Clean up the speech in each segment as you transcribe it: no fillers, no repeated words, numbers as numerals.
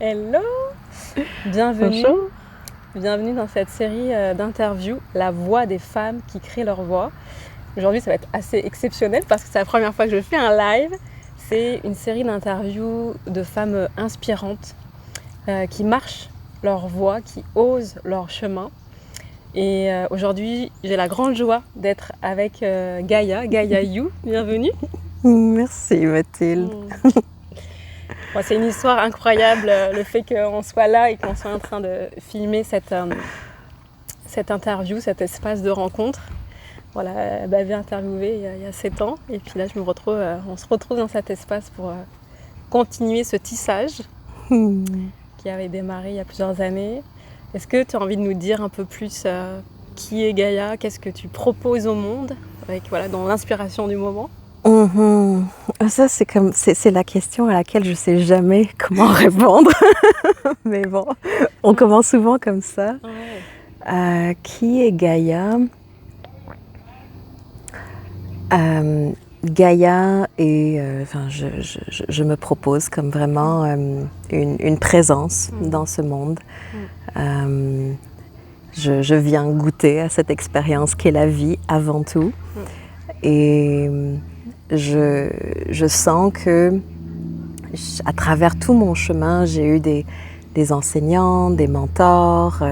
Hello! Bienvenue. Bonjour. Bienvenue dans cette série d'interviews, La voix des femmes qui créent leur voix. Aujourd'hui, ça va être assez exceptionnel parce que c'est la première fois que je fais un live. C'est une série d'interviews de femmes inspirantes qui marchent leur voix, qui osent leur chemin. Et aujourd'hui, j'ai la grande joie d'être avec Gaïa You. Bienvenue. Merci Mathilde. Bon, c'est une histoire incroyable, le fait qu'on soit là et qu'on soit en train de filmer cette interview, cet espace de rencontre. Voilà, elle m'avait interviewée il y a 7 ans et puis là on se retrouve dans cet espace pour continuer ce tissage qui avait démarré il y a plusieurs années. Est-ce que tu as envie de nous dire un peu plus qui est Gaïa, qu'est-ce que tu proposes au monde avec, dans l'inspiration du moment? Ça c'est la question à laquelle je sais jamais comment répondre. Mais bon, on commence souvent comme ça. Ouais. Qui est Gaïa? Gaïa est, je me propose comme vraiment une présence dans ce monde. Je viens goûter à cette expérience qu'est la vie avant tout. Et je sens que à travers tout mon chemin, j'ai eu des enseignants, des mentors.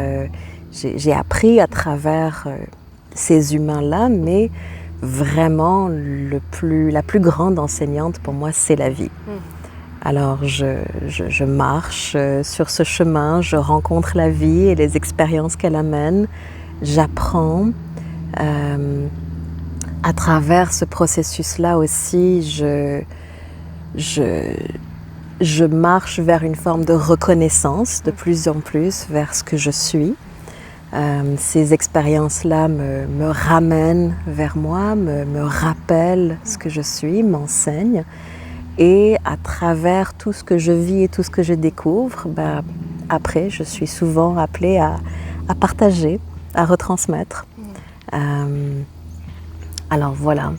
J'ai appris à travers ces humains-là, mais vraiment la plus grande enseignante pour moi, c'est la vie. Alors je marche sur ce chemin, je rencontre la vie et les expériences qu'elle amène. J'apprends. À travers ce processus-là aussi, je marche vers une forme de reconnaissance de plus en plus vers ce que je suis. Ces expériences-là me ramènent vers moi, me rappellent ce que je suis, m'enseignent. Et à travers tout ce que je vis et tout ce que je découvre, après, je suis souvent appelée à partager, à retransmettre. Alors voilà,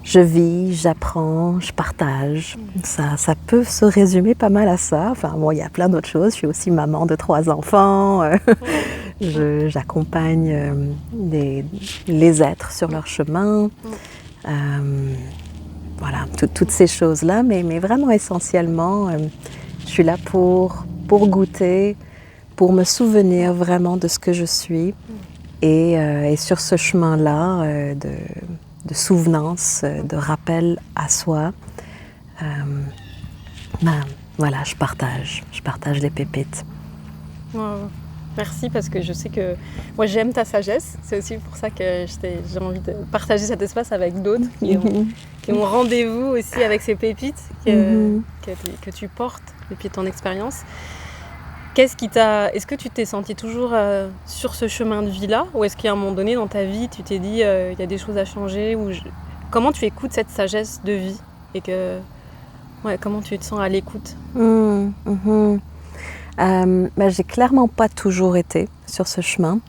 je vis, j'apprends, je partage. Ça peut se résumer pas mal à ça. Enfin, bon, il y a plein d'autres choses. Je suis aussi maman de 3 enfants. J'accompagne les êtres sur leur chemin. Voilà, toutes ces choses-là. Mais vraiment essentiellement, je suis là pour goûter, pour me souvenir vraiment de ce que je suis. Et sur ce chemin-là de souvenance, de rappel à soi, voilà, je partage des pépites. Wow. Merci parce que je sais que moi j'aime ta sagesse. C'est aussi pour ça que j'ai envie de partager cet espace avec d'autres qui ont rendez-vous aussi avec ces pépites que tu portes depuis ton expérience. Est-ce que tu t'es sentie toujours sur ce chemin de vie-là, ou est-ce qu'à un moment donné dans ta vie, tu t'es dit il y a des choses à changer, comment tu écoutes cette sagesse de vie et comment tu te sens à l'écoute? J'ai clairement pas toujours été sur ce chemin.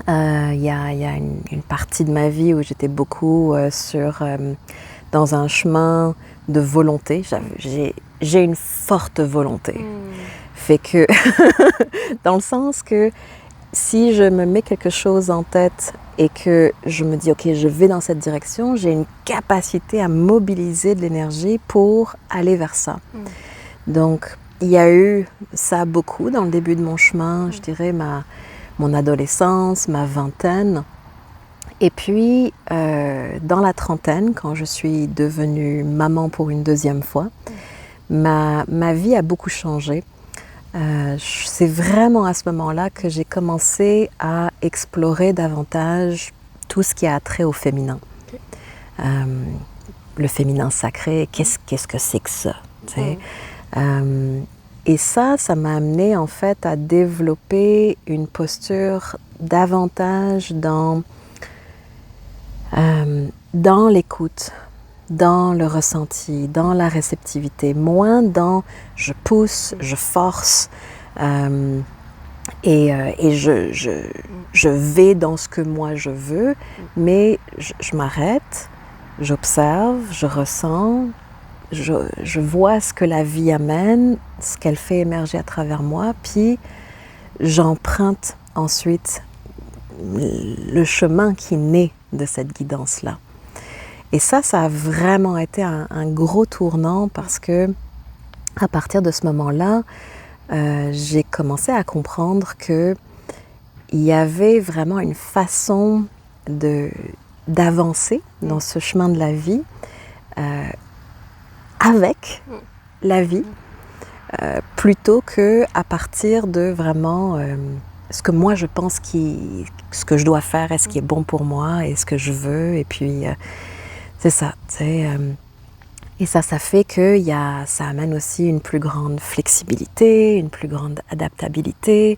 Il y a une partie de ma vie où j'étais beaucoup dans un chemin de volonté. J'ai une forte volonté. Fait que, dans le sens que si je me mets quelque chose en tête et que je me dis, ok, je vais dans cette direction, j'ai une capacité à mobiliser de l'énergie pour aller vers ça. Donc, il y a eu ça beaucoup dans le début de mon chemin, je dirais mon adolescence, ma vingtaine. Et puis, dans la trentaine, quand je suis devenue maman pour une deuxième fois, ma vie a beaucoup changé. C'est vraiment à ce moment-là que j'ai commencé à explorer davantage tout ce qui a trait au féminin. Le féminin sacré, qu'est-ce que c'est que ça? Et ça m'a amené en fait à développer une posture davantage dans l'écoute, dans le ressenti, dans la réceptivité, moins dans je pousse, je force et je vais dans ce que moi je veux, mais je m'arrête, j'observe, je ressens, je vois ce que la vie amène, ce qu'elle fait émerger à travers moi, puis j'emprunte ensuite le chemin qui naît de cette guidance-là. Et ça a vraiment été un gros tournant parce que à partir de ce moment-là, j'ai commencé à comprendre que il y avait vraiment une façon d'avancer dans ce chemin de la vie avec la vie, plutôt qu'à partir de vraiment ce que moi je pense ce que je dois faire et ce qui est bon pour moi et ce que je veux. Et puis c'est ça, et ça fait que ça amène aussi une plus grande flexibilité, une plus grande adaptabilité.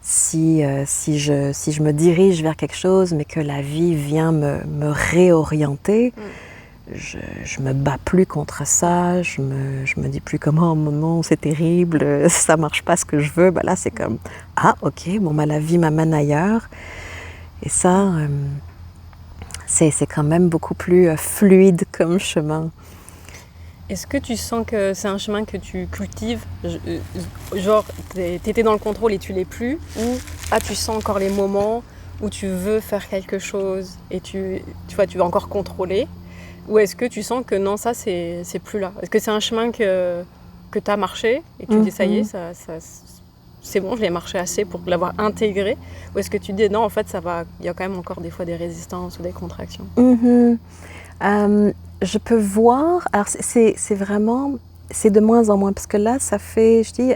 Si je me dirige vers quelque chose, mais que la vie vient me réorienter, je me bats plus contre ça, je me dis plus comme oh non, c'est terrible, ça marche pas ce que je veux. Ben là, c'est comme ah ok, bon la vie m'amène ailleurs. Et ça, c'est quand même beaucoup plus fluide comme chemin. Est-ce que tu sens que c'est un chemin que tu cultives, genre t'étais dans le contrôle et tu l'es plus, ou tu sens encore les moments où tu veux faire quelque chose et tu veux encore contrôler, ou est-ce que tu sens que non, ça c'est plus là? Est-ce que c'est un chemin que tu as marché et tu dis ça y est, ça, c'est bon, je l'ai marché assez pour l'avoir intégré, ou est-ce que tu dis non, en fait il y a quand même encore des fois des résistances ou des contractions? Je peux voir, alors c'est de moins en moins, parce que là, ça fait, je dis,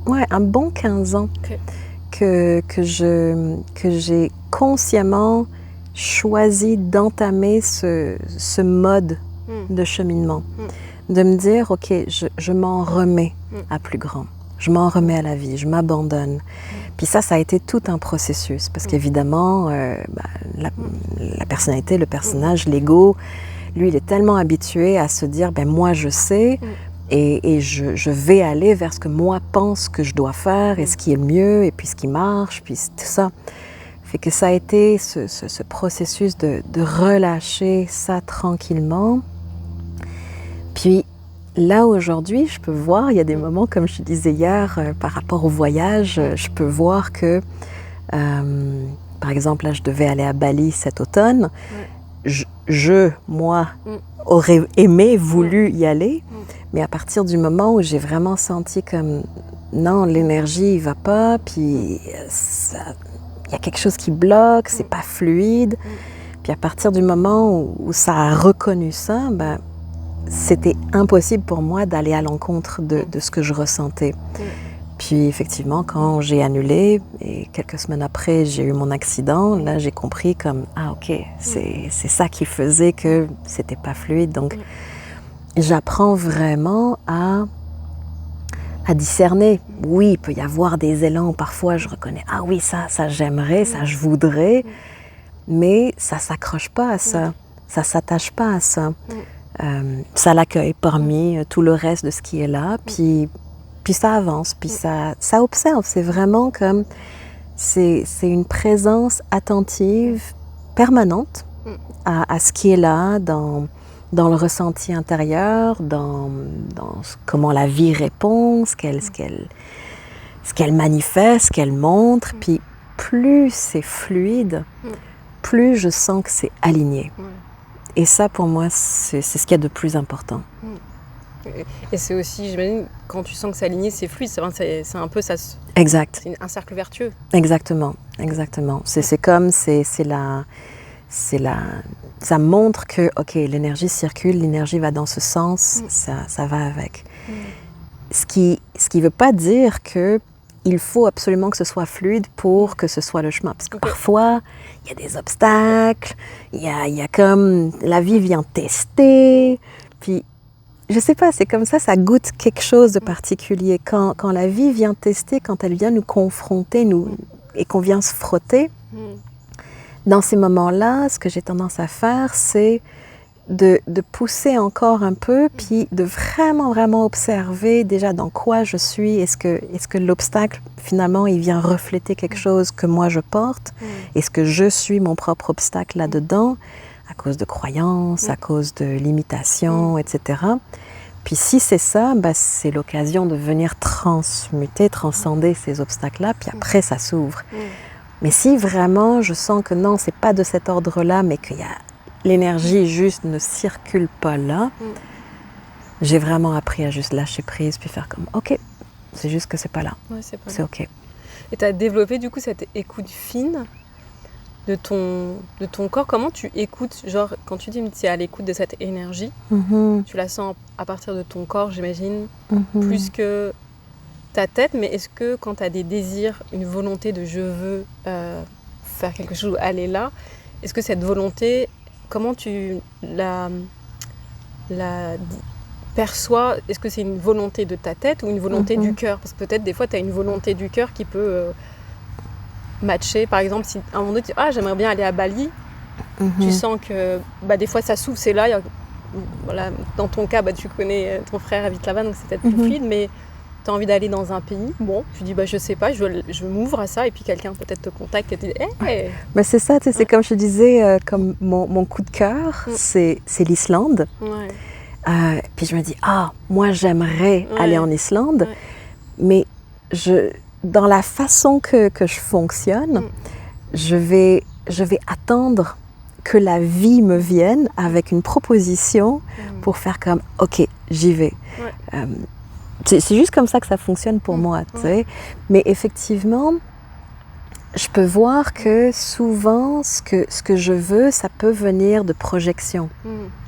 un bon 15 ans que j'ai consciemment choisi d'entamer ce mode de cheminement, de me dire, ok, je m'en remets à plus grand, je m'en remets à la vie, je m'abandonne. Puis ça a été tout un processus, parce qu'évidemment, la personnalité, le personnage, l'ego, lui, il est tellement habitué à se dire, moi je sais, et je vais aller vers ce que moi pense que je dois faire, et ce qui est le mieux, et puis ce qui marche, puis tout ça. Fait que ça a été ce processus de relâcher ça tranquillement. Puis là, aujourd'hui, je peux voir, il y a des moments, comme je disais hier, par rapport au voyage, je peux voir que, par exemple, là, je devais aller à Bali cet automne. Moi, aurais aimé, voulu y aller, mais à partir du moment où j'ai vraiment senti comme, non, l'énergie ne va pas, puis il y a quelque chose qui bloque, c'est pas fluide. Puis à partir du moment où ça a reconnu ça, c'était impossible pour moi d'aller à l'encontre de ce que je ressentais. Puis effectivement, quand j'ai annulé, et quelques semaines après, j'ai eu mon accident, là j'ai compris comme, ah ok, c'est ça qui faisait que c'était pas fluide. Donc j'apprends vraiment à discerner. Oui, il peut y avoir des élans où parfois je reconnais, ah oui, ça j'aimerais, ça je voudrais, mais ça s'accroche pas à ça, ça s'attache pas à ça. Ça l'accueille parmi tout le reste de ce qui est là, puis ça avance, puis ça observe. C'est vraiment comme, c'est une présence attentive, permanente à ce qui est là, dans le ressenti intérieur, dans comment la vie répond, ce qu'elle manifeste, ce qu'elle montre. Puis plus c'est fluide, plus je sens que c'est aligné. Et ça, pour moi, c'est ce qu'il y a de plus important. Et c'est aussi, j'imagine, quand tu sens que c'est aligné, c'est fluide, c'est un peu ça. Exact. C'est un cercle vertueux. Exactement. C'est comme, ça montre que, ok, l'énergie circule, l'énergie va dans ce sens, ça va avec. Ce qui veut pas dire que il faut absolument que ce soit fluide pour que ce soit le chemin. Parce que parfois, il y a des obstacles, il y a comme, la vie vient tester, puis je sais pas, c'est comme ça goûte quelque chose de particulier. Quand la vie vient tester, quand elle vient nous confronter, et qu'on vient se frotter, dans ces moments-là, ce que j'ai tendance à faire, c'est de pousser encore un peu, puis de vraiment, vraiment observer déjà dans quoi je suis. Est-ce que l'obstacle, finalement, il vient refléter quelque chose que moi je porte? Est-ce que je suis mon propre obstacle là-dedans? à cause de croyances, à cause de limitations, etc. Puis si c'est ça, c'est l'occasion de venir transmuter, transcender ces obstacles-là, puis après ça s'ouvre. Mais si vraiment je sens que non, c'est pas de cet ordre-là, mais qu'il y a l'énergie juste ne circule pas là, j'ai vraiment appris à juste lâcher prise, puis faire comme ok, c'est juste que c'est pas là, c'est ok. Et tu as développé du coup cette écoute fine de ton corps. Comment tu écoutes, genre quand tu dis que tu es à l'écoute de cette énergie, tu la sens à partir de ton corps, j'imagine, plus que ta tête, mais est-ce que quand tu as des désirs, une volonté de je veux faire quelque chose, aller là, est-ce que cette volonté, comment tu la perçois? Est-ce que c'est une volonté de ta tête ou une volonté du cœur? Parce que peut-être des fois tu as une volonté du cœur qui peut matcher. Par exemple, si à un moment donné tu dis j'aimerais bien aller à Bali, tu sens que des fois ça s'ouvre, c'est là, voilà, dans ton cas tu connais, ton frère habite là-bas, donc c'est peut-être plus fluide, mais tu as envie d'aller dans un pays, tu dis je sais pas, je m'ouvre à ça, et puis quelqu'un peut-être te contacte et te dit hey. Mais c'est ça, c'est comme je disais, comme mon coup de cœur, c'est l'Islande. Puis je me dis moi j'aimerais aller en Islande, mais dans la façon que je fonctionne, je vais attendre que la vie me vienne avec une proposition pour faire comme ok, j'y vais. C'est juste comme ça que ça fonctionne pour moi, tu sais. Mais effectivement, je peux voir que souvent, ce que je veux, ça peut venir de projection.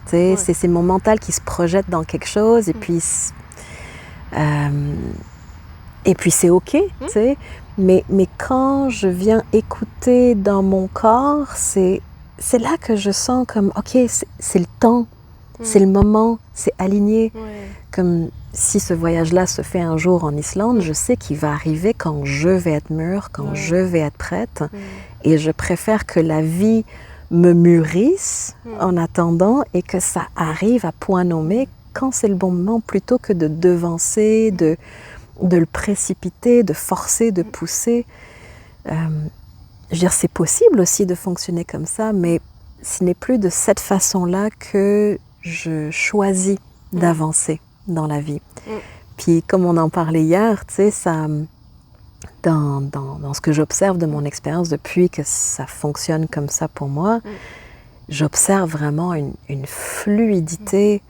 Tu sais, c'est mon mental qui se projette dans quelque chose, et puis c'est ok, tu sais. Mais quand je viens écouter dans mon corps, c'est là que je sens comme ok, c'est le temps, c'est le moment, c'est aligné. Comme si ce voyage-là se fait un jour en Islande, je sais qu'il va arriver quand je vais être mûre, quand je vais être prête. Et je préfère que la vie me mûrisse en attendant, et que ça arrive à point nommé quand c'est le bon moment, plutôt que de devancer, de le précipiter, de forcer, de pousser. Je veux dire, c'est possible aussi de fonctionner comme ça, mais ce n'est plus de cette façon-là que je choisis d'avancer dans la vie. Puis comme on en parlait hier, tu sais, ça, dans ce que j'observe de mon expérience depuis que ça fonctionne comme ça pour moi, j'observe vraiment une fluidité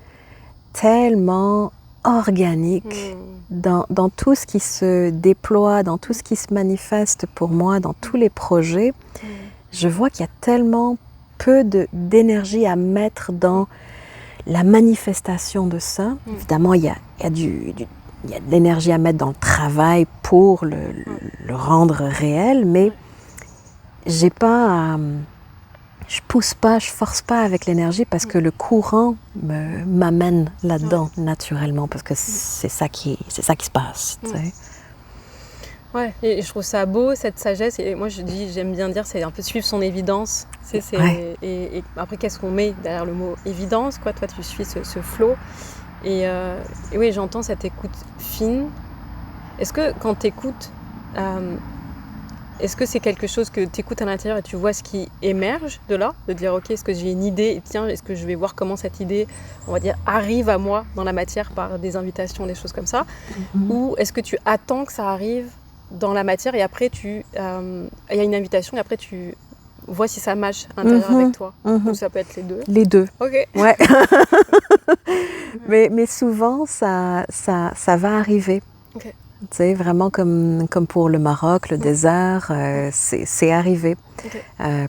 tellement organique dans tout ce qui se déploie, dans tout ce qui se manifeste pour moi, dans tous les projets. Je vois qu'il y a tellement peu d'énergie à mettre dans la manifestation de ça. Évidemment, il y a de l'énergie à mettre dans le travail pour le rendre réel, mais j'ai pas je pousse pas, je force pas avec l'énergie, parce que le courant m'amène là-dedans naturellement, parce que c'est ça qui se passe. Tu sais. Ouais, et je trouve ça beau, cette sagesse. Et moi, j'aime bien dire, c'est un peu suivre son évidence. Et après, qu'est-ce qu'on met derrière le mot évidence, quoi? Toi, tu suis ce flow. Et oui, j'entends cette écoute fine. Est-ce que quand tu écoutes, est-ce que c'est quelque chose que tu écoutes à l'intérieur et tu vois ce qui émerge de là? De dire, ok, est-ce que j'ai une idée, et tiens, est-ce que je vais voir comment cette idée, on va dire, arrive à moi dans la matière par des invitations, des choses comme ça? Ou est-ce que tu attends que ça arrive dans la matière, et après il y a une invitation, et après tu vois si ça match à l'intérieur avec toi? Ou ça peut être les deux? Les deux. Ok. Ouais. mais souvent, ça va arriver. Ok. Tu sais, vraiment comme pour le Maroc, le désert, c'est arrivé. Okay.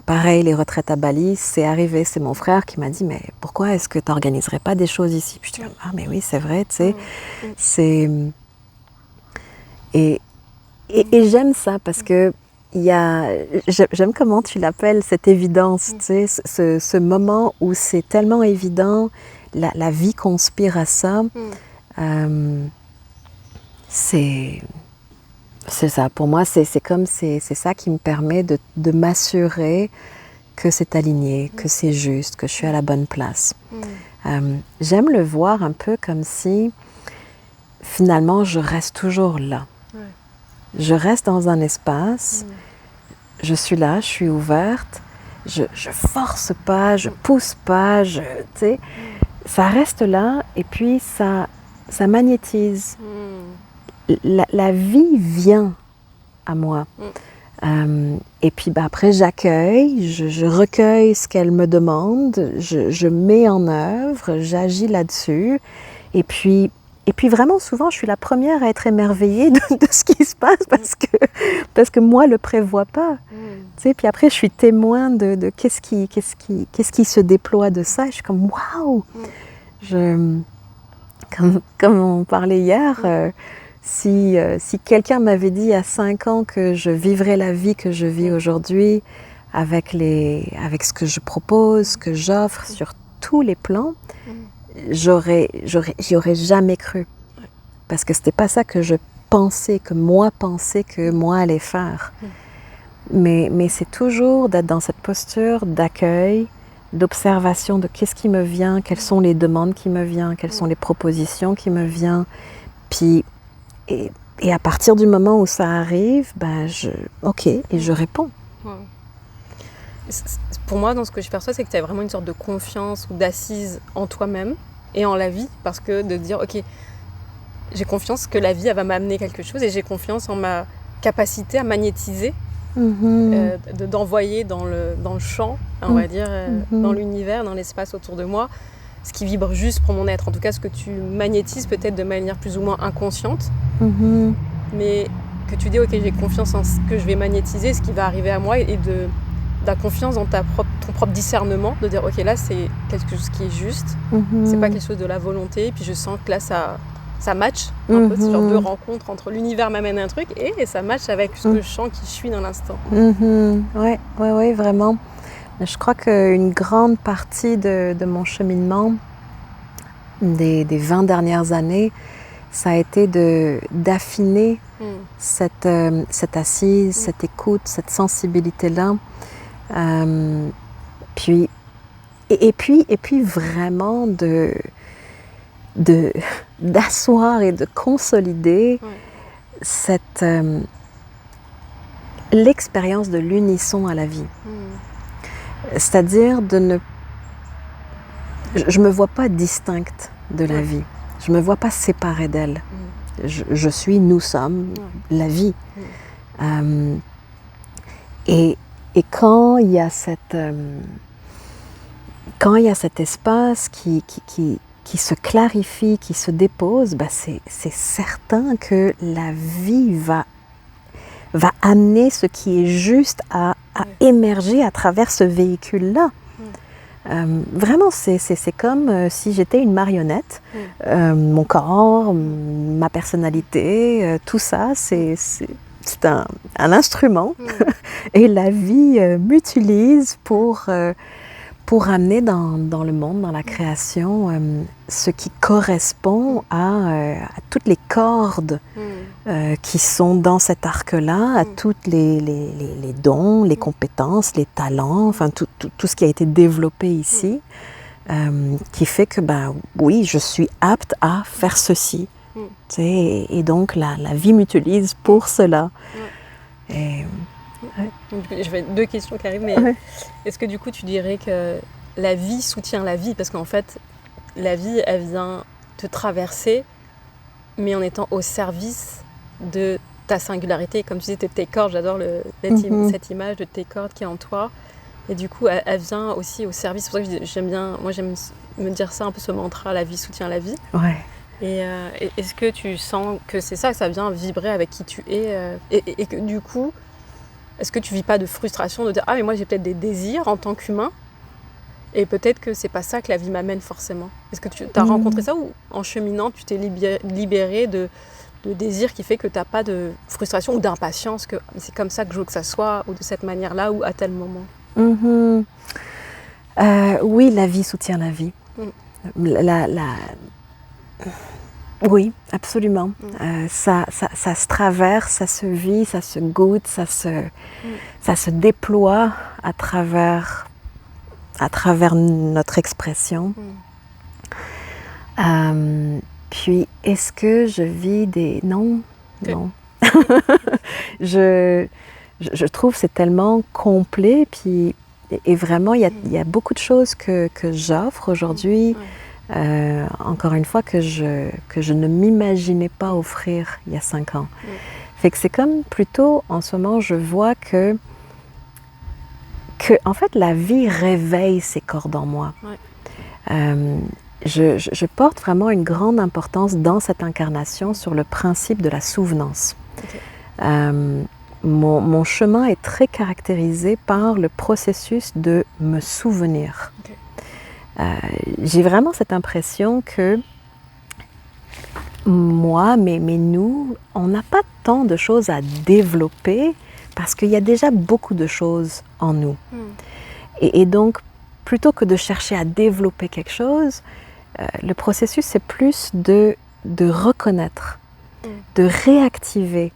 Pareil, les retraites à Bali, c'est arrivé. C'est mon frère qui m'a dit, mais pourquoi est-ce que tu n'organiserais pas des choses ici? Puis je dis, mais oui, c'est vrai, tu sais. C'est... Et j'aime ça, parce que j'aime comment tu l'appelles, cette évidence, tu sais, ce moment où c'est tellement évident, la vie conspire à ça. C'est ça, pour moi, c'est ça qui me permet de m'assurer que c'est aligné, que c'est juste, que je suis à la bonne place. J'aime le voir un peu comme si, finalement, je reste toujours là. Je reste dans un espace, je suis là, je suis ouverte, je force pas, je pousse pas, tu sais, ça reste là et puis ça magnétise. La vie vient à moi. Et puis après j'accueille, je recueille ce qu'elle me demande, je mets en œuvre, j'agis là-dessus. Et puis vraiment souvent je suis la première à être émerveillée de ce qui se passe parce que moi le prévois pas. Tu sais, puis après je suis témoin de qu'est-ce qui se déploie de ça. Je suis comme waouh. Comme on parlait hier. Si quelqu'un m'avait dit il y a 5 ans que je vivrais la vie que je vis aujourd'hui avec ce que je propose, que j'offre sur tous les plans, j'y aurais jamais cru. Parce que c'était pas ça que je pensais, que moi allais faire. Mais c'est toujours d'être dans cette posture d'accueil, d'observation de qu'est-ce qui me vient, quelles sont les demandes qui me viennent, quelles sont les propositions qui me viennent. Puis et à partir du moment où ça arrive, ok, et je réponds. Ouais. Pour moi, dans ce que je perçois, c'est que tu as vraiment une sorte de confiance ou d'assise en toi-même et en la vie, parce que de dire, ok, j'ai confiance que la vie, elle va m'amener quelque chose et j'ai confiance en ma capacité à magnétiser, d'envoyer dans le champ, on va dire, dans l'univers, dans l'espace autour de moi, ce qui vibre juste pour mon être. En tout cas, ce que tu magnétises peut-être de manière plus ou moins inconsciente, mais que tu dis, ok, j'ai confiance en ce que je vais magnétiser, ce qui va arriver à moi, et de la confiance dans ton propre discernement, de dire, ok, là, c'est quelque chose qui est juste, c'est pas quelque chose de la volonté, et puis je sens que là, ça match un peu, ce genre de rencontre entre l'univers m'amène un truc, et ça match avec ce que je sens qui je suis dans l'instant. Ouais, vraiment. Je crois qu'une grande partie de mon cheminement des 20 dernières années, ça a été d'affiner cette assise, cette écoute, cette sensibilité-là. Puis vraiment d'asseoir et de consolider l'expérience de l'unisson à la vie. C'est-à-dire je ne me vois pas distincte de la vie. Je ne me vois pas séparée d'elle. Nous sommes la vie. Et quand il y a cet espace qui se clarifie, qui se dépose, c'est certain que la vie va amener ce qui est juste à émerger à travers ce véhicule-là. Vraiment, c'est comme si j'étais une marionnette. Mon corps, ma personnalité, tout ça, c'est un instrument. Et la vie m'utilise pour amener dans le monde, dans la création, ce qui correspond à toutes les cordes qui sont dans cet arc-là, à tous les dons, les compétences, les talents, enfin tout ce qui a été développé ici, qui fait que, oui, je suis apte à faire ceci. Et donc, la vie m'utilise pour cela. J'avais 2 questions qui arrivent, mais est-ce que du coup tu dirais que la vie soutient la vie? Parce qu'en fait, la vie, elle vient te traverser, mais en étant au service de ta singularité. Comme tu disais, tes cordes, j'adore cette image de tes cordes qui est en toi. Et du coup, elle vient aussi au service. C'est pour ça que j'aime me dire ça, un peu ce mantra, la vie soutient la vie. Ouais. Et est-ce que tu sens que c'est ça, que ça vient vibrer avec qui tu es et que du coup, est-ce que tu vis pas de frustration de dire « Ah, mais moi j'ai peut-être des désirs en tant qu'humain et peut-être que c'est pas ça que la vie m'amène forcément ». Est-ce que tu as rencontré ça ou en cheminant, tu t'es libérée de désirs qui fait que tu n'as pas de frustration ou d'impatience, que c'est comme ça que je veux que ça soit ou de cette manière-là ou à tel moment? Oui, la vie soutient la vie. Oui, absolument. Ça se traverse, ça se vit, ça se goûte, ça se déploie à travers notre expression. Puis, est-ce que je vis des... Non. je trouve que c'est tellement complet. Puis et vraiment, il y a beaucoup de choses que j'offre aujourd'hui, encore une fois, que je ne m'imaginais pas offrir il y a 5 ans. Fait que c'est comme plutôt, en ce moment, je vois que en fait, la vie réveille ces cordes en moi. Je porte vraiment une grande importance dans cette incarnation sur le principe de la souvenance. Mon chemin est très caractérisé par le processus de me souvenir. J'ai vraiment cette impression que moi, mais nous, on n'a pas tant de choses à développer parce qu'il y a déjà beaucoup de choses en nous. Et donc, plutôt que de chercher à développer quelque chose, le processus, c'est plus de reconnaître, de réactiver,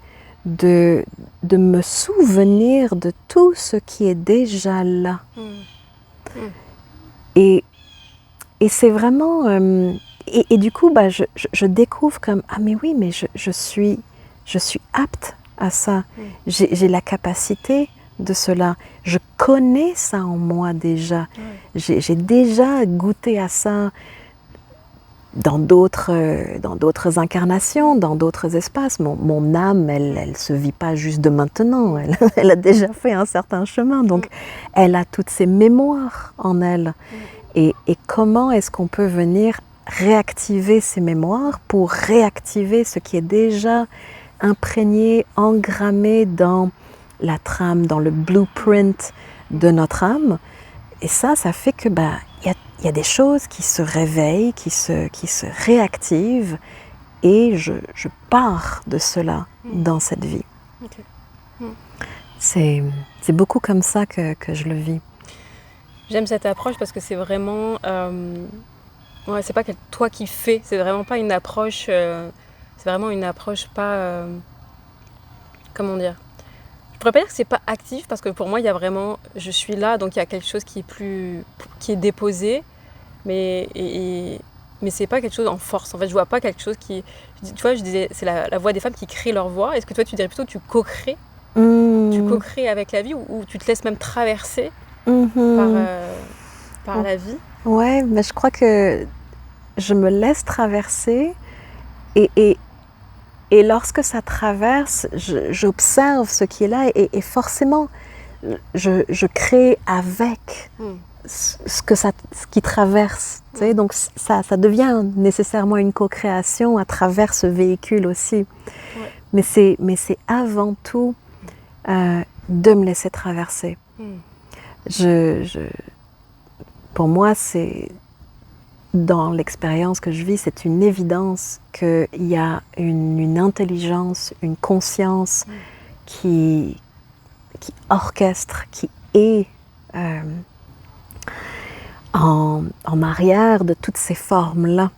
de me souvenir de tout ce qui est déjà là. Et c'est vraiment... et du coup, je découvre comme, ah mais oui, mais je suis apte à ça. J'ai la capacité de cela. Je connais ça en moi déjà. J'ai déjà goûté à ça dans d'autres incarnations, dans d'autres espaces. Mon âme, elle se vit pas juste de maintenant. Elle a déjà fait un certain chemin. Donc, elle a toutes ses mémoires en elle. Et comment est-ce qu'on peut venir réactiver ces mémoires pour réactiver ce qui est déjà imprégné, engrammé dans la trame, dans le blueprint de notre âme. Et ça fait que il y a des choses qui se réveillent, qui se réactivent, et je pars de cela dans cette vie. C'est beaucoup comme ça que je le vis. J'aime cette approche parce que c'est vraiment... c'est pas toi qui fais, c'est vraiment pas une approche... c'est vraiment une approche pas... comment dire ? Je pourrais pas dire que c'est pas actif parce que pour moi il y a vraiment... Je suis là, donc il y a quelque chose qui est déposé, mais c'est pas quelque chose en force. En fait, je vois pas quelque chose qui... Tu vois, je disais, c'est la voix des femmes qui créent leur voix. Est-ce que toi tu dirais plutôt que tu co-crées Tu co-crées avec la vie ou tu te laisses même traverser par la vie? Ouais, mais je crois que je me laisse traverser et lorsque ça traverse, j'observe ce qui est là et forcément, je crée avec ce qui traverse. Tu sais, donc ça devient nécessairement une co-création à travers ce véhicule aussi. Mais c'est avant tout de me laisser traverser. Pour moi, c'est... Dans l'expérience que je vis, c'est une évidence qu'il y a une intelligence, une conscience qui orchestre, qui est en arrière de toutes ces formes-là.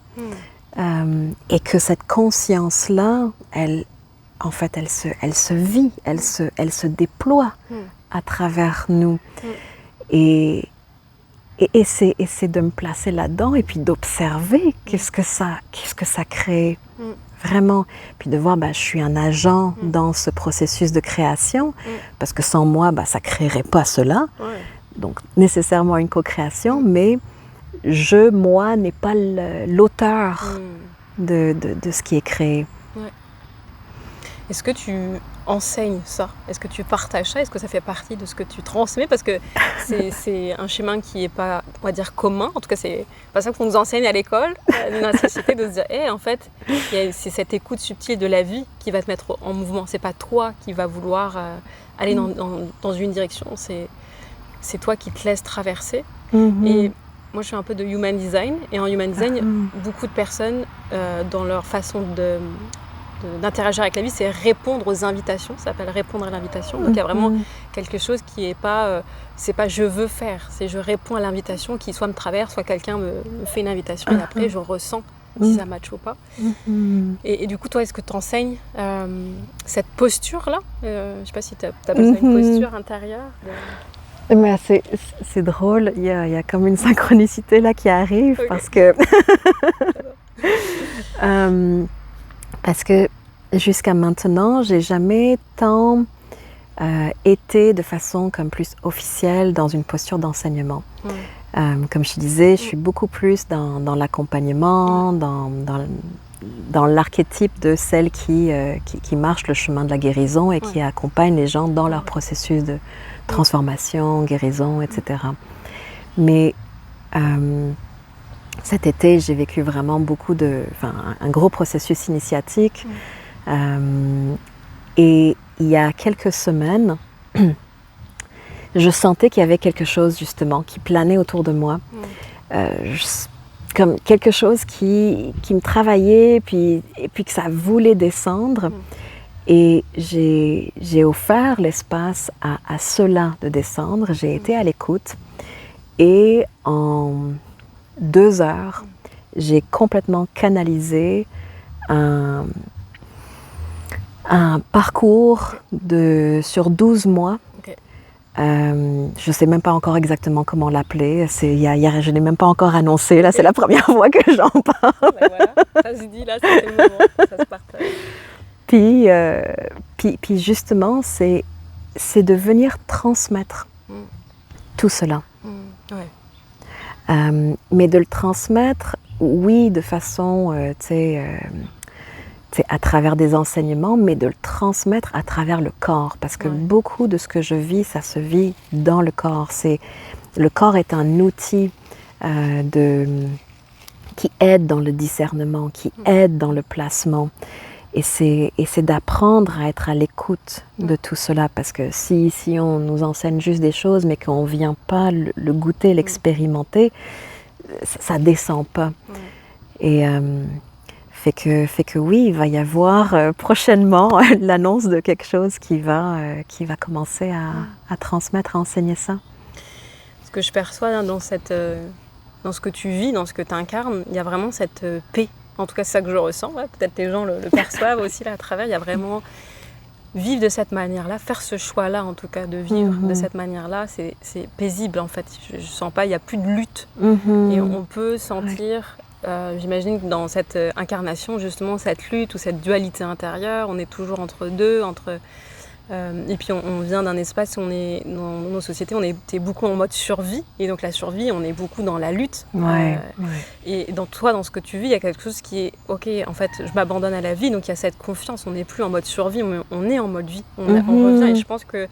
Et que cette conscience-là, elle se vit, elle se déploie à travers nous. Et c'est de me placer là-dedans et puis d'observer qu'est-ce que ça crée vraiment. Puis de voir, je suis un agent dans ce processus de création parce que sans moi, ça ne créerait pas cela. Donc nécessairement une co-création, mais moi, n'est pas l'auteur de ce qui est créé. Est-ce que tu enseignes ça? Est-ce que tu partages ça? Est-ce que ça fait partie de ce que tu transmets? Parce que c'est un chemin qui n'est pas, on va dire, commun. En tout cas, c'est pas ça qu'on nous enseigne à l'école, dans la société, de se dire, en fait, c'est cette écoute subtile de la vie qui va te mettre en mouvement. C'est pas toi qui va vouloir aller dans une direction. C'est toi qui te laisses traverser. Et moi, je fais un peu de human design. Et en human design, beaucoup de personnes, dans leur façon d'interagir avec la vie, c'est répondre aux invitations. Ça s'appelle répondre à l'invitation. Donc il y a vraiment quelque chose qui est pas, c'est pas je veux faire, c'est je réponds à l'invitation qui soit me traverse, soit quelqu'un me fait une invitation et après je ressens si ça matche ou pas. Et du coup, toi, est-ce que tu enseignes cette posture-là? Je sais pas si tu appelles ça une posture intérieure. Mais c'est drôle, il y a comme une synchronicité là qui arrive parce que parce que jusqu'à maintenant, j'ai jamais tant été de façon comme plus officielle dans une posture d'enseignement. Comme je te disais, je suis beaucoup plus dans l'accompagnement, dans l'archétype de celle qui marche le chemin de la guérison et qui accompagne les gens dans leur processus de transformation, guérison, etc. Mais cet été, j'ai vécu vraiment un gros processus initiatique. Et il y a quelques semaines, je sentais qu'il y avait quelque chose justement qui planait autour de moi. Comme quelque chose qui me travaillait et puis que ça voulait descendre. Et j'ai offert l'espace à cela de descendre. J'ai été à l'écoute et en 2 heures, j'ai complètement canalisé un parcours sur 12 mois. Je ne sais même pas encore exactement comment l'appeler. Je n'ai même pas encore annoncé. Là, c'est la première fois que j'en parle. Voilà, ça se dit, là, c'est le moment, ça se partage. Puis justement, c'est de venir transmettre tout cela. Mais de le transmettre, oui, de façon, à travers des enseignements, mais de le transmettre à travers le corps. Parce que beaucoup de ce que je vis, ça se vit dans le corps. Le corps est un outil qui aide dans le discernement, qui aide dans le placement. Et c'est d'apprendre à être à l'écoute de tout cela. Parce que si on nous enseigne juste des choses, mais qu'on ne vient pas le goûter, l'expérimenter, ça ne descend pas. Et fait que oui, il va y avoir prochainement l'annonce de quelque chose qui va commencer à transmettre, à enseigner ça. Ce que je perçois dans ce que tu vis, dans ce que tu incarnes, il y a vraiment cette paix. En tout cas, c'est ça que je ressens. Peut-être les gens le perçoivent aussi là à travers. Il y a vraiment vivre de cette manière-là, faire ce choix-là en tout cas, de vivre de cette manière-là, c'est paisible en fait. Je sens pas, il n'y a plus de lutte. Et on peut sentir... j'imagine que dans cette incarnation, justement, cette lutte ou cette dualité intérieure, on est toujours entre deux, et puis on vient d'un espace où on est, dans nos sociétés, on était beaucoup en mode survie, et donc la survie, on est beaucoup dans la lutte. Et dans ce que tu vis, il y a quelque chose qui est, ok, en fait, je m'abandonne à la vie, donc il y a cette confiance, on n'est plus en mode survie, on est en mode vie, on revient, et je pense que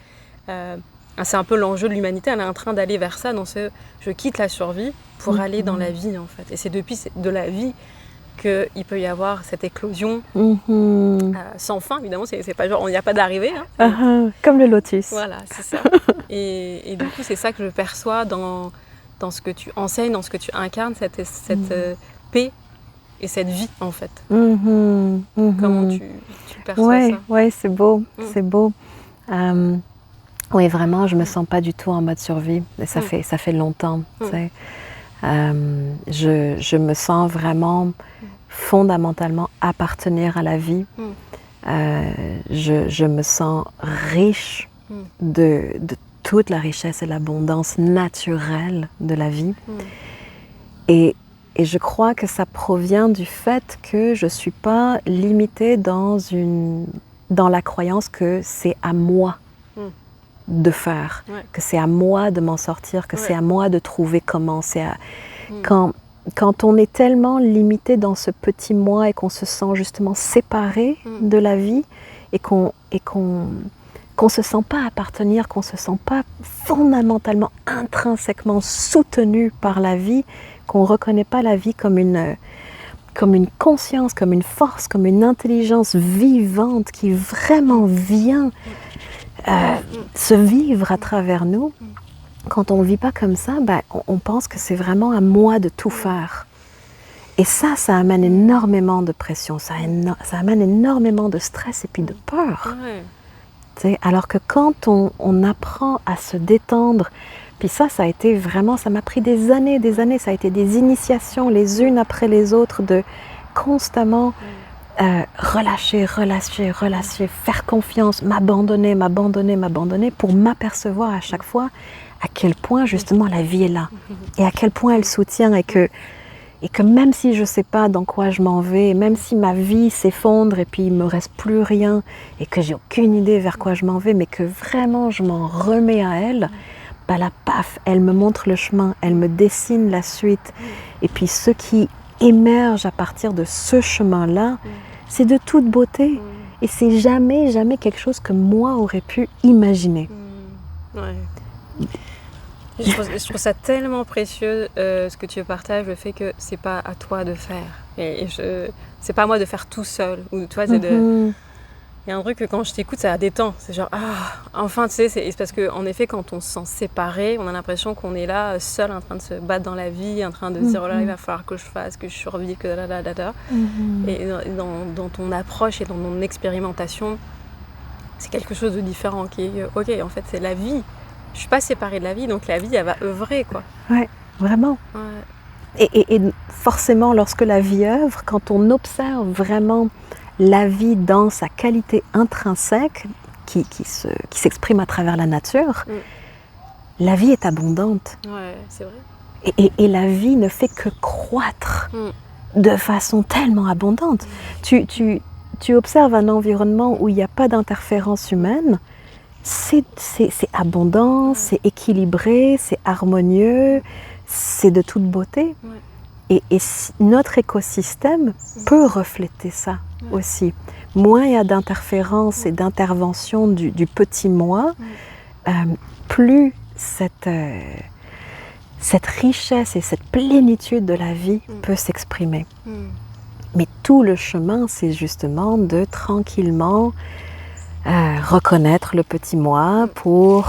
c'est un peu l'enjeu de l'humanité, elle est en train d'aller vers ça, dans je quitte la survie pour aller dans la vie en fait. Et c'est depuis de la vie qu'il peut y avoir cette éclosion sans fin, évidemment, c'est pas genre, il n'y a pas d'arrivée. Comme le lotus. Voilà, c'est ça. Et du coup, c'est ça que je perçois dans ce que tu enseignes, dans ce que tu incarnes, cette paix et cette vie en fait. Comment tu perçois ça? Oui, c'est beau, c'est beau. Oui, vraiment, je me sens pas du tout en mode survie. Et ça fait longtemps. Je me sens vraiment fondamentalement appartenir à la vie. Je me sens riche de toute la richesse et l'abondance naturelle de la vie. Et je crois que ça provient du fait que je ne suis pas limitée dans la croyance que c'est à moi de faire, que c'est à moi de m'en sortir, que c'est à moi de trouver comment. Quand on est tellement limité dans ce petit moi et qu'on se sent justement séparé de la vie et qu'on se sent pas appartenir, qu'on se sent pas fondamentalement, intrinsèquement soutenu par la vie, qu'on reconnaît pas la vie comme une conscience, comme une force, comme une intelligence vivante qui vraiment vient se vivre à travers nous. Quand on ne vit pas comme ça, on pense que c'est vraiment à moi de tout faire. Et ça amène énormément de pression, ça amène énormément de stress et puis de peur. Alors que quand on apprend à se détendre, puis ça a été vraiment, ça m'a pris des années, ça a été des initiations les unes après les autres de constamment relâcher, faire confiance, m'abandonner pour m'apercevoir à chaque fois à quel point justement la vie est là et à quel point elle soutient et que Et que même si je ne sais pas dans quoi je m'en vais, même si ma vie s'effondre et puis il ne me reste plus rien et que j'ai aucune idée vers quoi je m'en vais, mais que vraiment je m'en remets à elle, bah là, paf, elle me montre le chemin, elle me dessine la suite. Et puis ce qui émerge à partir de ce chemin-là, c'est de toute beauté. Et c'est jamais, jamais quelque chose que moi aurais pu imaginer. Ouais. Je trouve ça tellement précieux ce que tu partages, le fait que c'est pas à toi de faire. C'est pas à moi de faire tout seul. Ou, tu vois, il y a un truc que quand je t'écoute, ça détend. C'est genre, enfin, tu sais, c'est parce qu'en effet, quand on se sent séparé, on a l'impression qu'on est là, seul, en train de se battre dans la vie, en train de se dire, oh là, il va falloir que je fasse, que je survive, que da da da da. Et dans ton approche et dans ton expérimentation, c'est quelque chose de différent qui est, ok, en fait, c'est la vie. Je suis pas séparée de la vie, donc la vie, elle va œuvrer, quoi. Ouais, vraiment. Ouais. Et forcément, lorsque la vie œuvre, quand on observe vraiment la vie dans sa qualité intrinsèque, qui s'exprime à travers la nature, la vie est abondante. Ouais, c'est vrai. Et la vie ne fait que croître de façon tellement abondante. Tu observes un environnement où il n'y a pas d'interférence humaine, c'est abondant, c'est équilibré, c'est harmonieux, c'est de toute beauté. Et notre écosystème peut refléter ça aussi. Moins il y a d'interférences et d'interventions du petit moi, plus cette richesse et cette plénitude de la vie peut s'exprimer. Mais tout le chemin, c'est justement de tranquillement reconnaître le petit moi pour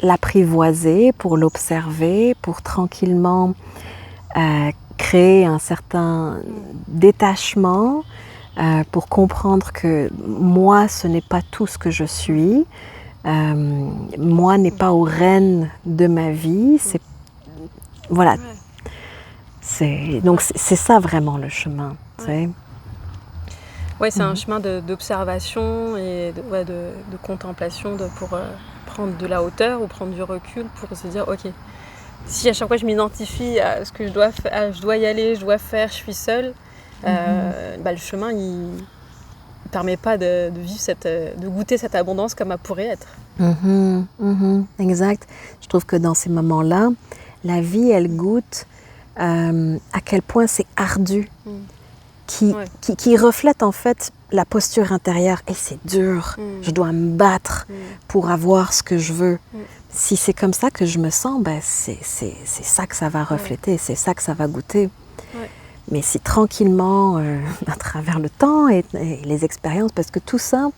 l'apprivoiser, pour l'observer, pour tranquillement créer un certain détachement, pour comprendre que moi, ce n'est pas tout ce que je suis. Moi n'est pas au règne de ma vie. Voilà. Donc c'est ça vraiment le chemin. Oui, c'est un chemin d'observation et de contemplation pour prendre de la hauteur ou prendre du recul pour se dire, ok, si à chaque fois je m'identifie à ce que je dois y aller, je dois faire, je suis seule, le chemin, il ne permet pas de vivre de goûter cette abondance comme elle pourrait être. Exact. Je trouve que dans ces moments-là, la vie, elle goûte à quel point c'est ardu. Qui reflète en fait la posture intérieure. Et c'est dur, je dois me battre pour avoir ce que je veux. Si c'est comme ça que je me sens, c'est ça que ça va refléter, c'est ça que ça va goûter. Mais si tranquillement, à travers le temps et les expériences, parce que tout ça,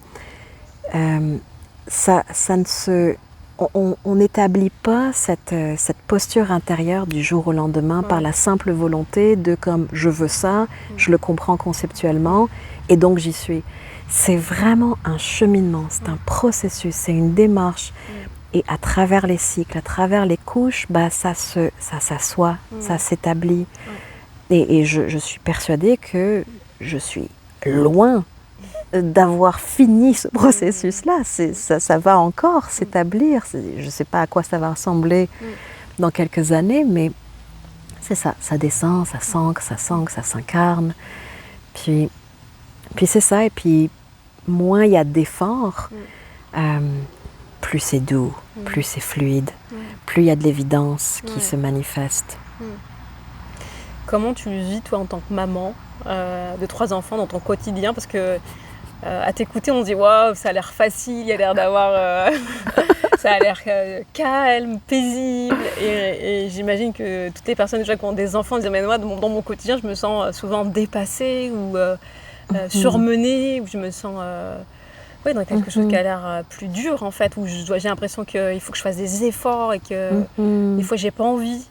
ça ne se... On n'établit pas cette posture intérieure du jour au lendemain par la simple volonté de comme je veux ça, je le comprends conceptuellement et donc j'y suis. C'est vraiment un cheminement, c'est un processus, c'est une démarche. Et à travers les cycles, à travers les couches, ça s'assoit, ça s'établit. Et je suis persuadée que je suis loin d'avoir fini ce processus-là. Ça va encore s'établir. Je ne sais pas à quoi ça va ressembler dans quelques années, mais c'est ça. Ça descend, ça s'ancre, ça s'incarne. Puis c'est ça. Et puis, moins il y a d'efforts, plus c'est doux, plus c'est fluide, plus il y a de l'évidence qui se manifeste. Comment tu vis, toi, en tant que maman de 3 enfants dans ton quotidien? Parce que à t'écouter, on se dit waouh, ça a l'air facile, il y a l'air d'avoir. Ça a l'air calme, paisible. Et j'imagine que toutes les personnes déjà qui ont des enfants disent mais moi, dans mon quotidien, je me sens souvent dépassée ou surmenée, ou je me sens. Dans quelque chose qui a l'air plus dur en fait, où j'ai l'impression qu'il faut que je fasse des efforts et que des fois j'ai pas envie.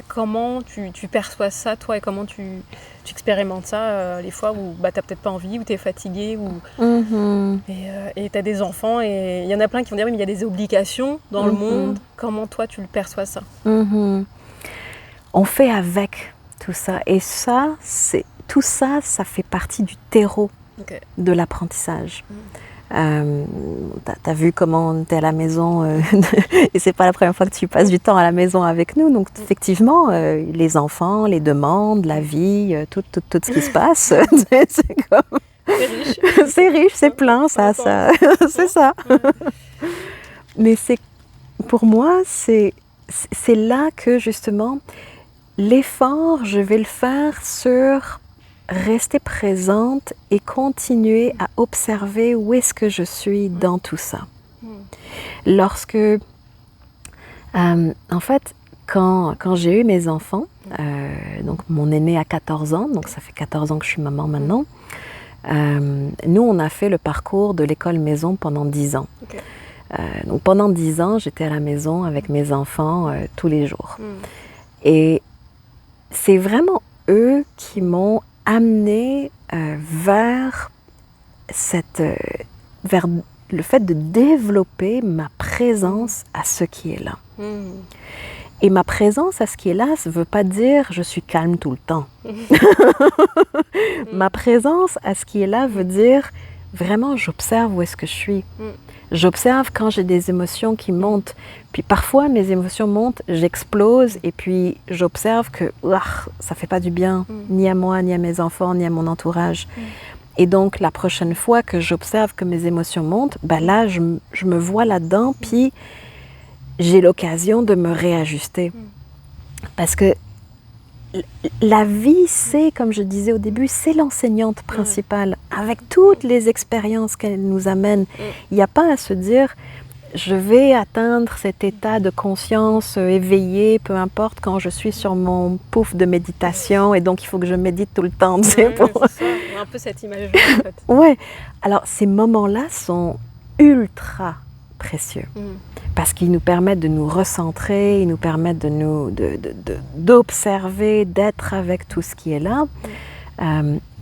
Comment tu perçois ça toi et comment tu expérimentes ça les fois où t'as peut-être pas envie, ou t'es fatiguée et t'as des enfants et il y en a plein qui vont dire oui mais il y a des obligations dans le monde. Comment toi tu le perçois ça? On fait avec tout ça et tout ça fait partie du terreau de l'apprentissage. T'as vu comment t'es à la maison et c'est pas la première fois que tu passes du temps à la maison avec nous. Donc effectivement, les enfants, les demandes, la vie, tout ce qui se passe, c'est comme... C'est riche, c'est plein, ça, c'est ça. Mais pour moi, c'est là que justement, l'effort, je vais le faire sur rester présente et continuer à observer où est-ce que je suis dans tout ça. Lorsque, en fait, quand j'ai eu mes enfants, donc mon aîné a 14 ans, donc ça fait 14 ans que je suis maman maintenant, nous on a fait le parcours de l'école maison pendant 10 ans. Okay. Donc pendant 10 ans, j'étais à la maison avec mes enfants tous les jours. Et c'est vraiment eux qui m'ont amenée vers le fait de développer ma présence à ce qui est là. Et ma présence à ce qui est là, ça ne veut pas dire je suis calme tout le temps. Ma présence à ce qui est là veut dire vraiment j'observe où est-ce que je suis. J'observe quand j'ai des émotions qui montent. Puis parfois mes émotions montent, j'explose et puis j'observe que ça ne fait pas du bien, ni à moi, ni à mes enfants, ni à mon entourage. Et donc la prochaine fois que j'observe que mes émotions montent, ben là je me vois là-dedans, puis j'ai l'occasion de me réajuster. Parce que la vie, c'est, comme je disais au début, c'est l'enseignante principale. Avec toutes les expériences qu'elle nous amène, il n'y a pas à se dire je vais atteindre cet état de conscience éveillé, peu importe, quand je suis sur mon pouf de méditation et donc il faut que je médite tout le temps. Tu sais, c'est ça, un peu cette image en fait. Ouais, alors ces moments-là sont ultra précieux. Parce qu'ils nous permettent de nous recentrer, ils nous permettent d'observer, d'être avec tout ce qui est là.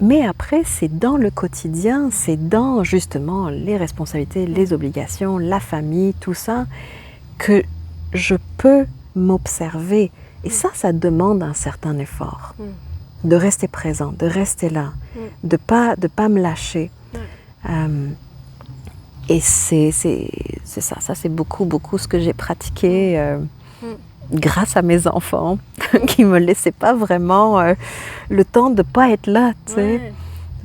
Mais après, c'est dans le quotidien, c'est dans justement les responsabilités, les obligations, la famille, tout ça, que je peux m'observer. Et ça demande un certain effort. De rester présent, de rester là, de pas me lâcher. Et c'est ça c'est beaucoup ce que j'ai pratiqué grâce à mes enfants qui ne me laissaient pas vraiment le temps de ne pas être là, tu sais.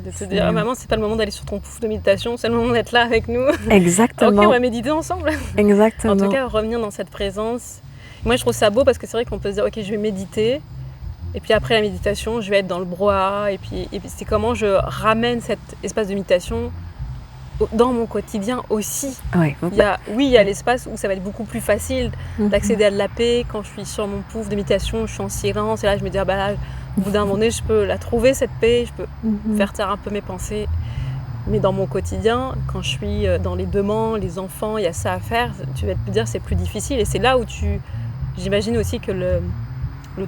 De se dire, maman, c'est pas le moment d'aller sur ton pouf de méditation, c'est le moment d'être là avec nous. Exactement. Ok, on va méditer ensemble. Exactement. En tout cas, revenir dans cette présence. Moi, je trouve ça beau parce que c'est vrai qu'on peut se dire, ok, je vais méditer. Et puis après la méditation, je vais être dans le brouhaha. Et puis c'est comment je ramène cet espace de méditation dans mon quotidien aussi. Oui, il y a l'espace où ça va être beaucoup plus facile d'accéder à de la paix. Quand je suis sur mon pouf de méditation, je suis en silence. Et là, je me dis, là, au bout d'un moment donné, je peux la trouver, cette paix. Je peux faire taire un peu mes pensées. Mais dans mon quotidien, quand je suis dans les demandes, les enfants, il y a ça à faire, tu vas te dire c'est plus difficile. Et c'est là où j'imagine aussi que le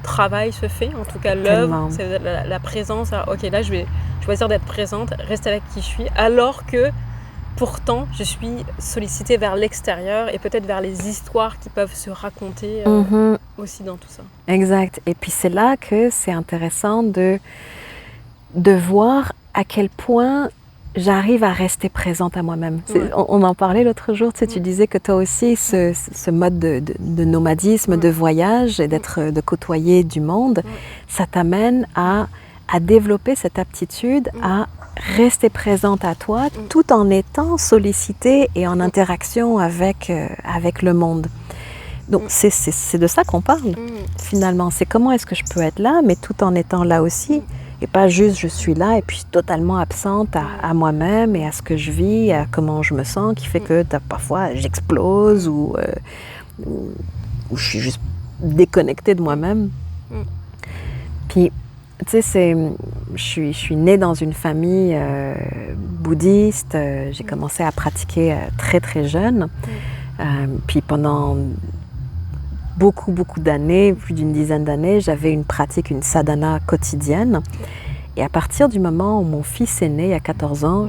travail se fait, en tout cas l'œuvre, c'est la présence. Alors, ok, là, je vais choisir d'être présente, rester avec qui je suis, alors que pourtant, je suis sollicitée vers l'extérieur et peut-être vers les histoires qui peuvent se raconter aussi dans tout ça. Exact. Et puis c'est là que c'est intéressant de voir à quel point j'arrive à rester présente à moi-même. On en parlait l'autre jour, tu disais que toi aussi, ce mode de nomadisme, de voyage et de côtoyer du monde, ça t'amène à développer cette aptitude à rester présente à toi tout en étant sollicitée et en interaction avec le monde. Donc c'est de ça qu'on parle finalement. C'est comment est-ce que je peux être là, mais tout en étant là aussi. Et pas juste je suis là et puis totalement absente à moi-même et à ce que je vis, à comment je me sens, qui fait que parfois j'explose ou je suis juste déconnectée de moi-même. Puis tu sais, je suis née dans une famille bouddhiste. J'ai commencé à pratiquer très très jeune. Puis pendant beaucoup d'années, plus d'une dizaine d'années, j'avais une sadhana quotidienne. Et à partir du moment où mon fils est né, il y a 14 ans,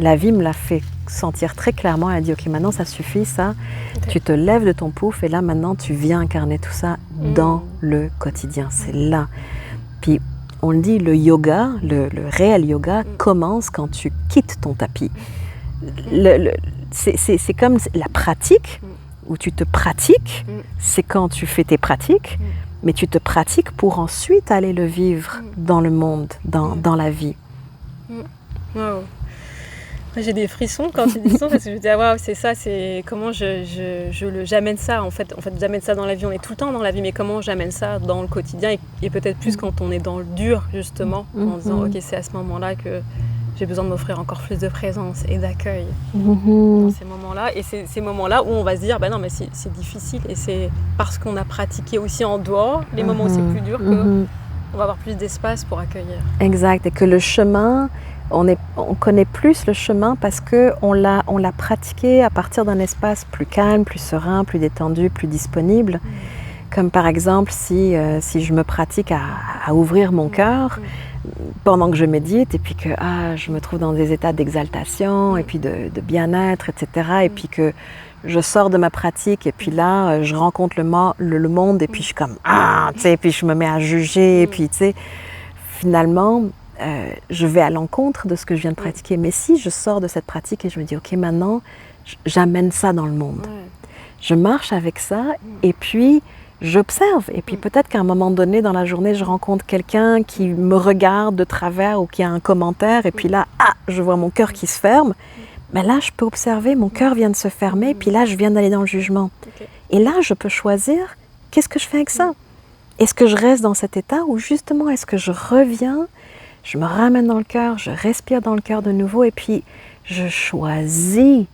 la vie me l'a fait sentir très clairement. Elle a dit, ok, maintenant ça suffit, ça. Okay. Tu te lèves de ton pouf et là maintenant tu viens incarner tout ça dans le quotidien. C'est là. Puis on le dit, le yoga, le réel yoga commence quand tu quittes ton tapis. C'est comme la pratique, où tu te pratiques, c'est quand tu fais tes pratiques, mais tu te pratiques pour ensuite aller le vivre dans le monde, dans la vie. Wow. J'ai des frissons quand tu dis ça, parce que je me dis, ah waouh, c'est ça, c'est comment j'amène ça, en fait, j'amène ça dans la vie, on est tout le temps dans la vie, mais comment j'amène ça dans le quotidien, et peut-être plus quand on est dans le dur, justement, en disant, ok, c'est à ce moment-là que j'ai besoin de m'offrir encore plus de présence et d'accueil dans ces moments-là, et c'est ces moments-là où on va se dire, bah non, mais c'est difficile, et c'est parce qu'on a pratiqué aussi en dehors, les moments où c'est plus dur, qu'on va avoir plus d'espace pour accueillir. Exact, et que le chemin, on connaît plus le chemin parce qu'on l'a pratiqué à partir d'un espace plus calme, plus serein, plus détendu, plus disponible. Comme par exemple, si je me pratique à ouvrir mon cœur pendant que je médite, et puis que je me trouve dans des états d'exaltation, et puis de bien-être, etc. Et puis que je sors de ma pratique, et puis là, je rencontre le monde, et puis je suis comme, tu sais, et puis je me mets à juger, et puis tu sais, finalement, je vais à l'encontre de ce que je viens de pratiquer. Mais si je sors de cette pratique et je me dis, ok, maintenant, j'amène ça dans le monde. Je marche avec ça, et puis j'observe. Et puis peut-être qu'à un moment donné dans la journée, je rencontre quelqu'un qui me regarde de travers ou qui a un commentaire, et puis là, je vois mon cœur qui se ferme. Mais là, je peux observer, mon cœur vient de se fermer, puis là, je viens d'aller dans le jugement. Et là, je peux choisir, qu'est-ce que je fais avec ça? Est-ce que je reste dans cet état, ou justement, est-ce que je reviens, je me ramène dans le cœur, je respire dans le cœur de nouveau, et puis je choisis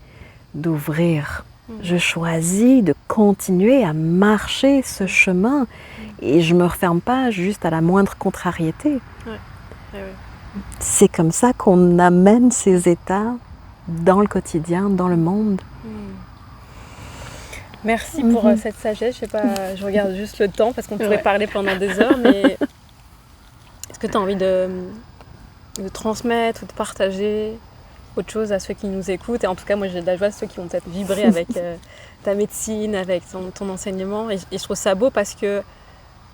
d'ouvrir. Je choisis de continuer à marcher ce chemin, et je ne me referme pas juste à la moindre contrariété. C'est comme ça qu'on amène ces états dans le quotidien, dans le monde. Merci pour cette sagesse. Je sais pas, je regarde juste le temps parce qu'on pourrait parler pendant des heures, mais est-ce que tu as envie de transmettre ou de partager autre chose à ceux qui nous écoutent? Et en tout cas, moi j'ai de la joie de ceux qui vont peut-être vibrer avec ta médecine, avec ton enseignement. Et je trouve ça beau parce que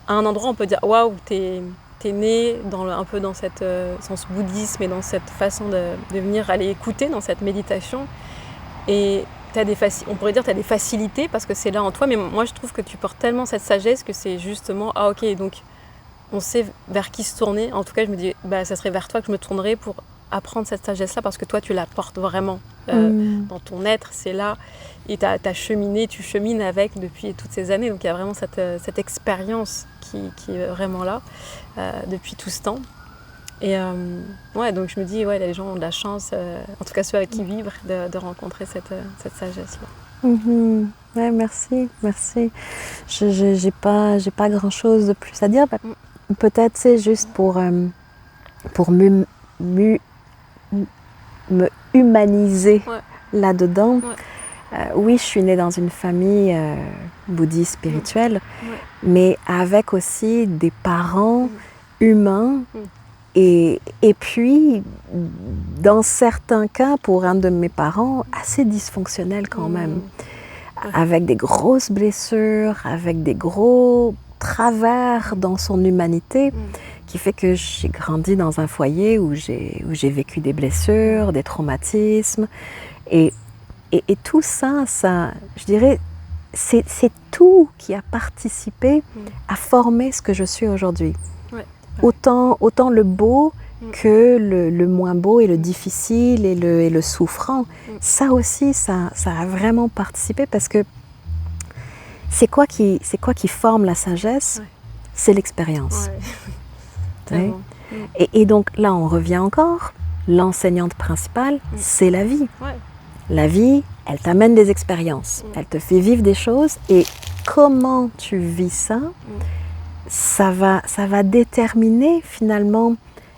à un endroit on peut dire waouh, t'es né un peu dans cette sens bouddhisme et dans cette façon de venir aller écouter dans cette méditation. Et on pourrait dire que tu as des facilités parce que c'est là en toi, mais moi je trouve que tu portes tellement cette sagesse que c'est justement ok, donc on sait vers qui se tourner. En tout cas, je me dis ça serait vers toi que je me tournerais pour apprendre cette sagesse-là, parce que toi tu la portes vraiment dans ton être, c'est là, et tu chemines avec depuis toutes ces années, donc il y a vraiment cette expérience qui est vraiment là depuis tout ce temps. Et donc je me dis, les gens ont de la chance, en tout cas ceux avec qui vivre, de rencontrer cette sagesse-là. Ouais, merci. J'ai pas grand-chose de plus à dire. Peut-être c'est juste pour me humaniser là-dedans. Oui, je suis née dans une famille bouddhiste spirituelle, mais avec aussi des parents humains. Et puis, dans certains cas, pour un de mes parents, assez dysfonctionnel quand même, avec des grosses blessures, avec des gros travers dans son humanité, qui fait que j'ai grandi dans un foyer où j'ai vécu des blessures, des traumatismes, et tout ça, je dirais, c'est tout qui a participé à former ce que je suis aujourd'hui. Autant le beau que le moins beau, et le difficile et le souffrant. Ça aussi, ça a vraiment participé, parce que c'est quoi qui forme la sagesse? C'est l'expérience. Et donc là, on revient encore. L'enseignante principale, c'est la vie. La vie, elle t'amène des expériences. Elle te fait vivre des choses, et comment tu vis ça, ça va déterminer finalement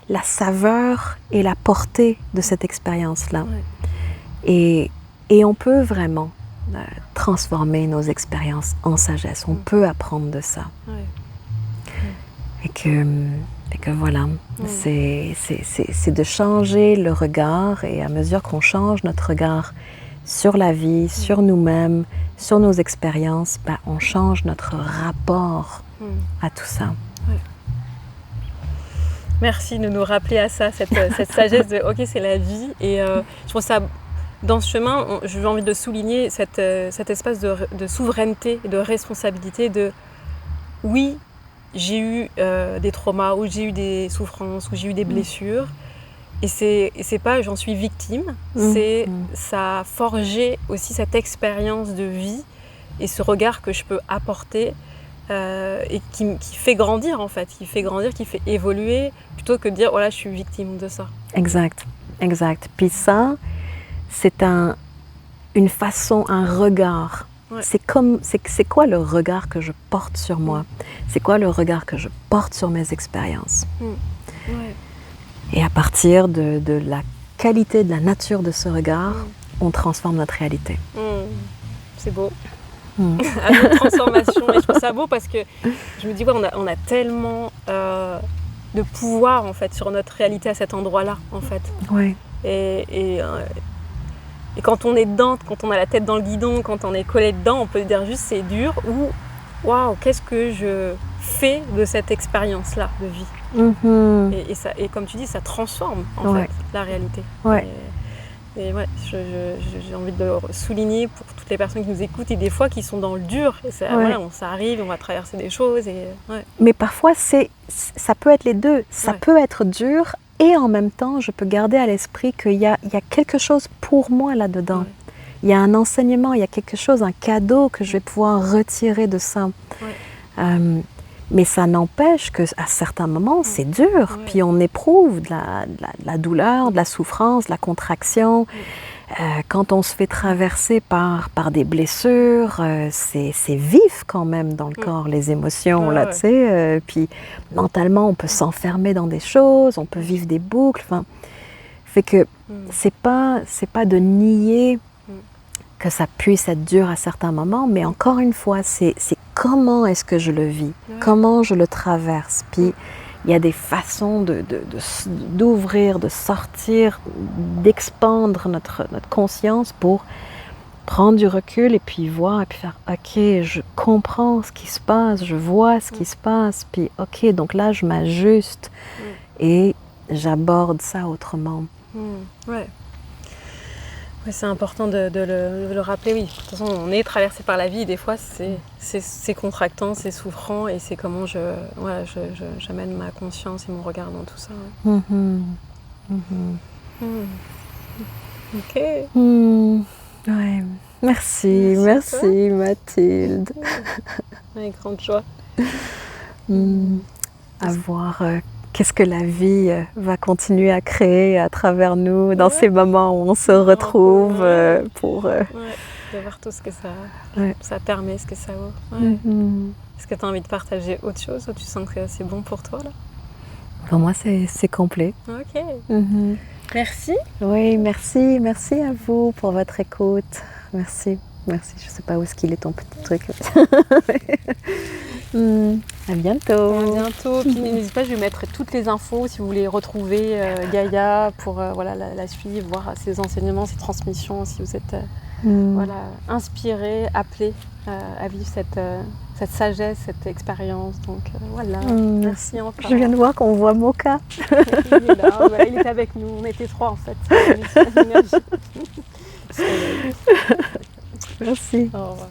la saveur et la portée de cette expérience-là. Et on peut vraiment transformer nos expériences en sagesse. On peut apprendre de ça. Et que voilà, c'est de changer le regard, et à mesure qu'on change notre regard sur la vie, sur nous-mêmes, sur nos expériences, on change notre rapport à tout ça. Merci de nous rappeler à ça, cette sagesse de ok, c'est la vie. Et je trouve ça dans ce chemin, j'ai envie de souligner cet espace de souveraineté et de responsabilité de oui, j'ai eu des traumas, ou j'ai eu des souffrances, ou j'ai eu des blessures. Et c'est pas j'en suis victime, c'est ça a forgé aussi cette expérience de vie et ce regard que je peux apporter et qui fait grandir en fait, qui fait évoluer, plutôt que de dire voilà, je suis victime de ça. Exact. Puis ça, c'est une façon, un regard. Ouais. C'est quoi le regard que je porte sur moi? C'est quoi le regard que je porte sur mes expériences? Ouais. Et à partir de la qualité, de la nature de ce regard, on transforme notre réalité. C'est beau. À notre transformation. Et je trouve ça beau parce que je me dis, ouais, on a tellement de pouvoir en fait sur notre réalité à cet endroit-là, en fait. Ouais. Et quand on est dedans, quand on a la tête dans le guidon, quand on est collé dedans, on peut dire juste c'est dur ou waouh, qu'est-ce que je fais de cette expérience-là de vie. Et comme tu dis, ça transforme en fait la réalité. Ouais. Et ouais, j'ai envie de le souligner pour toutes les personnes qui nous écoutent et des fois qui sont dans le dur. Et ça, voilà, ça arrive, on va traverser des choses. Mais parfois, ça peut être les deux. Ça peut être dur et en même temps, je peux garder à l'esprit qu'il y a quelque chose pour moi là-dedans. Il y a un enseignement, il y a quelque chose, un cadeau que je vais pouvoir retirer de ça. Mais ça n'empêche qu'à certains moments, c'est dur. Puis on éprouve de la douleur, de la souffrance, de la contraction. Quand on se fait traverser par des blessures, c'est vif quand même dans le corps, les émotions. Là, tu sais. Puis mentalement, on peut s'enfermer dans des choses, on peut vivre des boucles. Fait que c'est pas de nier que ça puisse être dur à certains moments, mais encore une fois, c'est comment est-ce que je le vis, comment je le traverse. Puis il y a des façons d'ouvrir, de sortir, d'expandre notre conscience pour prendre du recul et puis voir et puis faire « Ok, je comprends ce qui se passe, je vois ce qui se passe, puis ok, donc là je m'ajuste et j'aborde ça autrement. » Ouais, c'est important de le rappeler, oui. De toute façon, on est traversé par la vie et des fois, c'est contractant, c'est souffrant et c'est comment j'amène ma conscience et mon regard dans tout ça. Ok. Ouais. Merci Mathilde. Avec grande joie. À voir qu'est-ce que la vie va continuer à créer à travers nous dans ces moments où on se retrouve pour... de voir tout ce que ça permet, ce que ça vaut. Est-ce que tu as envie de partager autre chose ou tu sens que c'est bon pour toi là? Pour moi, c'est complet. Ok. Merci. Oui, merci. Merci à vous pour votre écoute. Merci. Je ne sais pas où est-ce qu'il est ton petit truc. À bientôt. Puis n'hésitez pas, je vais mettre toutes les infos si vous voulez retrouver Gaïa pour la suivre, voir ses enseignements, ses transmissions, si vous êtes inspiré, appelé à vivre cette sagesse, cette expérience. Donc merci encore. Je viens de voir qu'on voit Moka. Il est là, il était avec nous, on était 3 en fait. Merci. Au revoir.